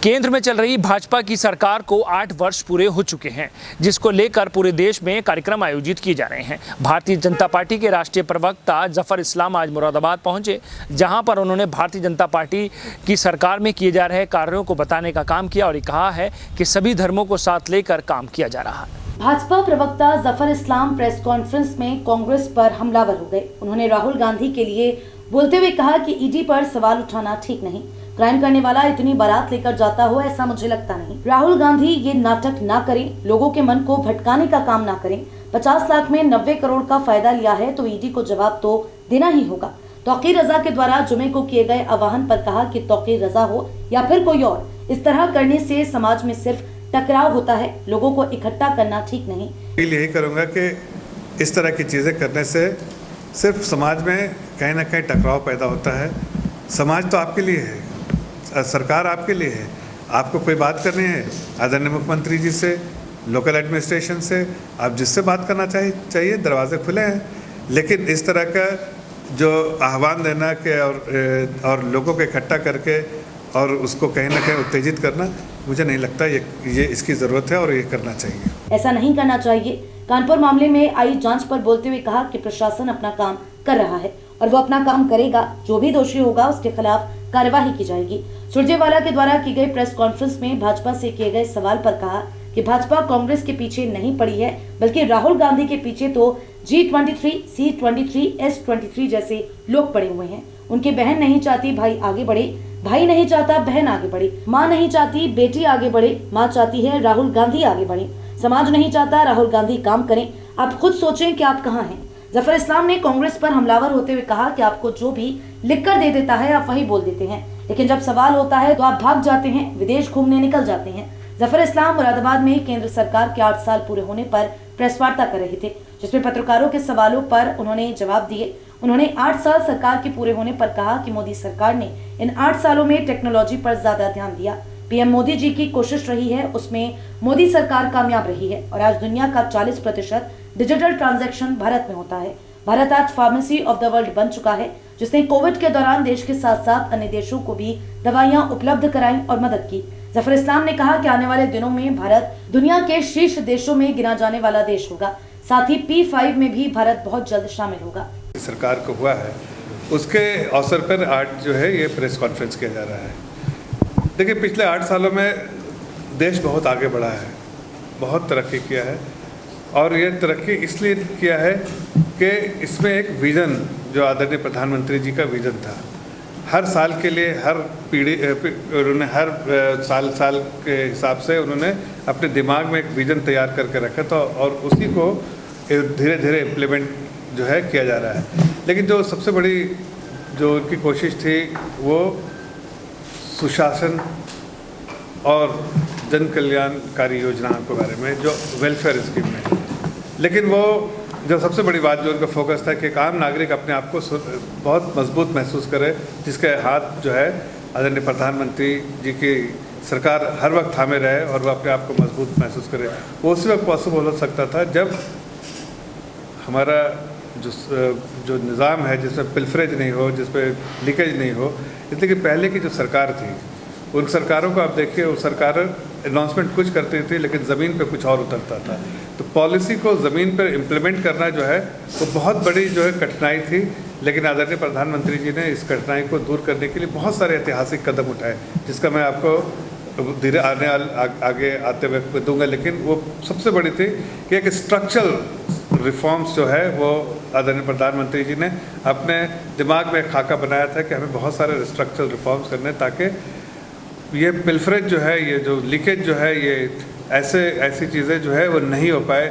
केंद्र में चल रही भाजपा की सरकार को 8 वर्ष पूरे हो चुके हैं, जिसको लेकर पूरे देश में कार्यक्रम आयोजित किए जा रहे हैं। भारतीय जनता पार्टी के राष्ट्रीय प्रवक्ता जफर इस्लाम आज मुरादाबाद पहुंचे, जहां पर उन्होंने भारतीय जनता पार्टी की सरकार में किए जा रहे कार्यों को बताने का काम किया और ये कहा है कि सभी धर्मों को साथ लेकर काम किया जा रहा है। भाजपा प्रवक्ता जफर इस्लाम प्रेस कॉन्फ्रेंस में कांग्रेस पर हमलावर हो गए। उन्होंने राहुल गांधी के लिए बोलते हुए कहा कि ईडी पर सवाल उठाना ठीक नहीं। क्राइम करने वाला इतनी बारात लेकर जाता हो ऐसा मुझे लगता नहीं। राहुल गांधी ये नाटक ना करें, लोगों के मन को भटकाने का काम ना करें। 50 लाख में 90 करोड़ का फायदा लिया है तो ईडी को जवाब तो देना ही होगा। तौकीर रजा के द्वारा जुमे को किए गए आह्वान पर कहा कि तौकीर रजा हो या फिर कोई और, इस तरह करने से समाज में सिर्फ टकराव होता है, लोगों को इकट्ठा करना ठीक नहीं। यही करूंगा कि इस तरह की चीज़ें करने से सिर्फ समाज में कहीं ना कहीं टकराव पैदा होता है। समाज तो आपके लिए है, सरकार आपके लिए है। आपको कोई बात करनी है आदरणीय मुख्यमंत्री जी से, लोकल एडमिनिस्ट्रेशन से, आप जिससे बात करना चाहिए दरवाजे खुले हैं। लेकिन इस तरह का जो आह्वान देना के और लोगों को इकट्ठा करके और उसको कहीं ना कहीं उत्तेजित करना, मुझे नहीं लगता ये इसकी ज़रूरत है और ये करना चाहिए। ऐसा नहीं करना चाहिए। कानपुर मामले में आई जांच पर बोलते हुए कहा कि प्रशासन अपना काम कर रहा है और वो अपना काम करेगा। जो भी दोषी होगा उसके खिलाफ कार्यवाही की जाएगी। सुरजेवाला के द्वारा की गई प्रेस कॉन्फ्रेंस में भाजपा से किए गए सवाल पर कहा कि भाजपा कांग्रेस के पीछे नहीं पड़ी है, बल्कि राहुल गांधी के पीछे तो G23, C23, S23 जैसे लोग पड़े हुए हैं। उनकी बहन नहीं चाहती भाई आगे बढ़े, भाई नहीं चाहता बहन आगे बढ़े, माँ नहीं चाहती बेटी आगे बढ़े, माँ चाहती है राहुल गांधी आगे बढ़े, समाज नहीं चाहता राहुल गांधी काम करें। आप खुद सोचें कि आप कहाँ हैं। जफर इस्लाम ने कांग्रेस पर हमलावर होते हुए कहा कि आपको जो भी लिख कर दे देता है आप वही बोल देते हैं, लेकिन जब सवाल होता है तो आप भाग जाते हैं, विदेश घूमने निकल जाते हैं। जफर इस्लाम मुरादाबाद में केंद्र सरकार के 8 साल पूरे होने पर प्रेस वार्ता कर रहे थे, जिसमें पत्रकारों के सवालों पर उन्होंने जवाब दिए। उन्होंने 8 साल सरकार के पूरे होने पर कहा कि मोदी सरकार ने इन 8 सालों में टेक्नोलॉजी पर ज्यादा ध्यान दिया। पीएम मोदी जी की कोशिश रही है, उसमें मोदी सरकार कामयाब रही है और आज दुनिया का 40% डिजिटल ट्रांजैक्शन भारत में होता है। भारत आज फार्मेसी ऑफ द वर्ल्ड बन चुका है, जिसने कोविड के दौरान देश के साथ साथ अन्य देशों को भी दवाइयां उपलब्ध कराई और मदद की। जफर इस्लाम ने कहा कि आने वाले दिनों में भारत दुनिया के शीर्ष देशों में गिना जाने वाला देश होगा। साथ ही P5 में भी भारत बहुत जल्द शामिल होगा। सरकार को हुआ है उसके अवसर पर आज जो है ये प्रेस कॉन्फ्रेंस किया जा रहा है। देखिए, पिछले 8 सालों में देश बहुत आगे बढ़ा है, बहुत तरक्की किया है और ये तरक्की इसलिए किया है कि इसमें एक विज़न जो आदरणीय प्रधानमंत्री जी का विज़न था, हर साल के लिए हर पीढ़ी उन्होंने हर साल के हिसाब से उन्होंने अपने दिमाग में एक विज़न तैयार करके रखा था और उसी को धीरे धीरे इम्प्लीमेंट जो है किया जा रहा है। लेकिन जो सबसे बड़ी जो उनकी कोशिश थी वो सुशासन और जन कल्याणकारी योजनाओं के बारे में, जो वेलफेयर स्कीम में। लेकिन वो जो सबसे बड़ी बात जो उनका फोकस था कि एक आम नागरिक अपने आप को बहुत मजबूत महसूस करे, जिसके हाथ जो है आदरणीय प्रधानमंत्री जी की सरकार हर वक्त थामे रहे और वो अपने आप को मजबूत महसूस करे। वो उसी वक्त पॉसिबल हो सकता था जब हमारा जो निज़ाम है जिसमें पिलफरेज नहीं हो, जिसमें लीकेज नहीं हो। इसलिए कि पहले की जो सरकार थी, उन सरकारों को आप देखिए, वो सरकार अनाउंसमेंट कुछ करती थी लेकिन ज़मीन पे कुछ और उतरता था। तो पॉलिसी को ज़मीन पर इम्प्लीमेंट करना जो है वो बहुत बड़ी जो है कठिनाई थी। लेकिन आदरणीय प्रधानमंत्री जी ने इस कठिनाई को दूर करने के लिए बहुत सारे ऐतिहासिक कदम उठाए, जिसका मैं आपको धीरे आगे आते हुए दूंगा। लेकिन वो सबसे बड़ी थी कि एक स्ट्रक्चरल रिफॉर्म्स जो है वो आदरणीय प्रधानमंत्री जी ने अपने दिमाग में खाका बनाया था कि हमें बहुत सारे स्ट्रक्चरल रिफॉर्म्स करने, ताकि ये पिलफरेज जो है, ये जो लीकेज जो है, ये ऐसी चीज़ें जो है वो नहीं हो पाए।